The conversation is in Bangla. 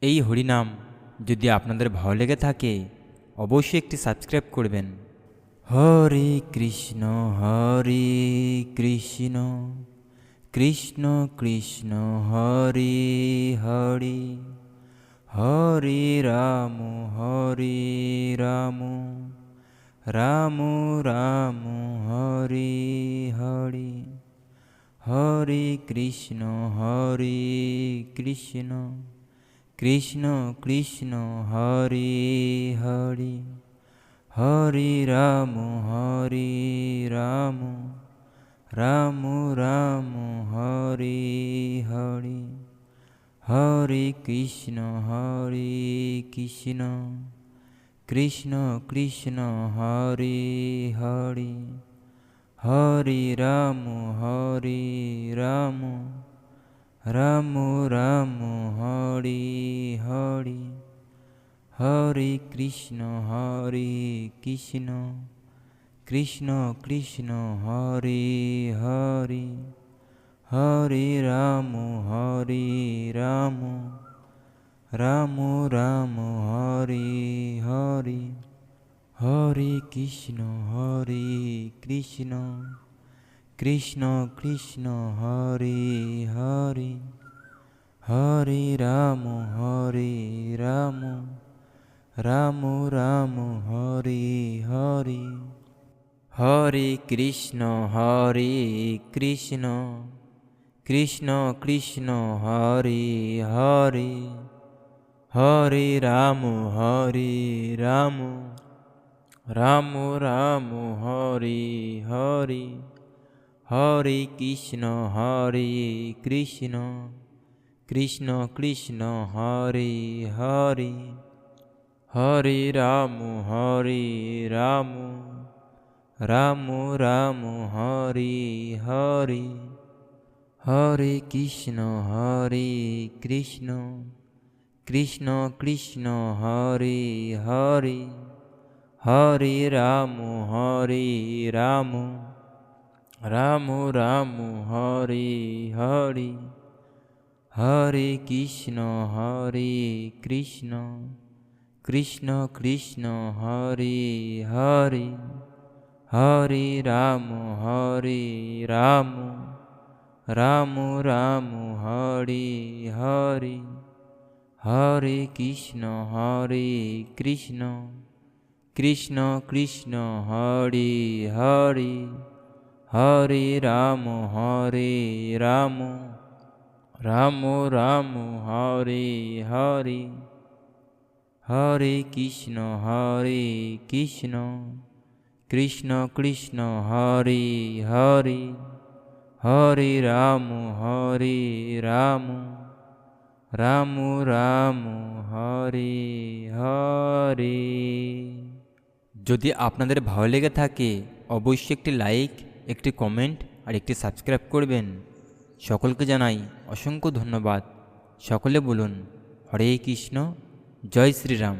এই হরিনাম যদি আপনাদের ভালো লেগে থাকে অবশ্যই একটি সাবস্ক্রাইব করবেন। হরে কৃষ্ণ কৃষ্ণ কৃষ্ণ হরে হরে, হরে রাম রাম রাম রাম হরে হরে, হরে কৃষ্ণ কৃষ্ণ কৃষ্ণ হরে হরে, হরে রাম রাম রাম রাম হরে হরে, হরে কৃষ্ণ কৃষ্ণ কৃষ্ণ হরে হরে, হরে রাম রাম রাম রাম হরে হরে, হরে কৃষ্ণ কৃষ্ণ কৃষ্ণ হরে হরে, হরে রাম রাম রাম রাম হরে হরে, হরে কৃষ্ণ কৃষ্ণ কৃষ্ণ হরে হরে, হরে রাম রাম রাম রাম হরে হরে, হরে কৃষ্ণ কৃষ্ণ কৃষ্ণ হরে হরে, হরে রাম রাম রাম রাম হরে হরে, হরে কৃষ্ণ কৃষ্ণ কৃষ্ণ হরে হরে, হরে রাম রাম রাম রাম হরে হরে, হরে কৃষ্ণ কৃষ্ণ কৃষ্ণ হরে হরে, হরে রাম রাম রাম রাম হরে হরে, হরে কৃষ্ণ কৃষ্ণ কৃষ্ণ হরে হরে, হরে রাম রাম রাম রাম হরে হরে, হরে কৃষ্ণ কৃষ্ণ কৃষ্ণ হরে হরে, হরে রাম রাম রাম রাম হরে হরে, হরে কৃষ্ণ কৃষ্ণ হরে হরে, হরে রাম রাম রাম রাম হরে হরে। যদি আপনাদের ভালো লেগে থাকে অবশ্যই একটি লাইক, একটি কমেন্ট আর একটি সাবস্ক্রাইব করবেন। সকলকে জানাই অসংখ্য ধন্যবাদ। সকলে বলুন হরে কৃষ্ণ, জয় শ্রীরাম।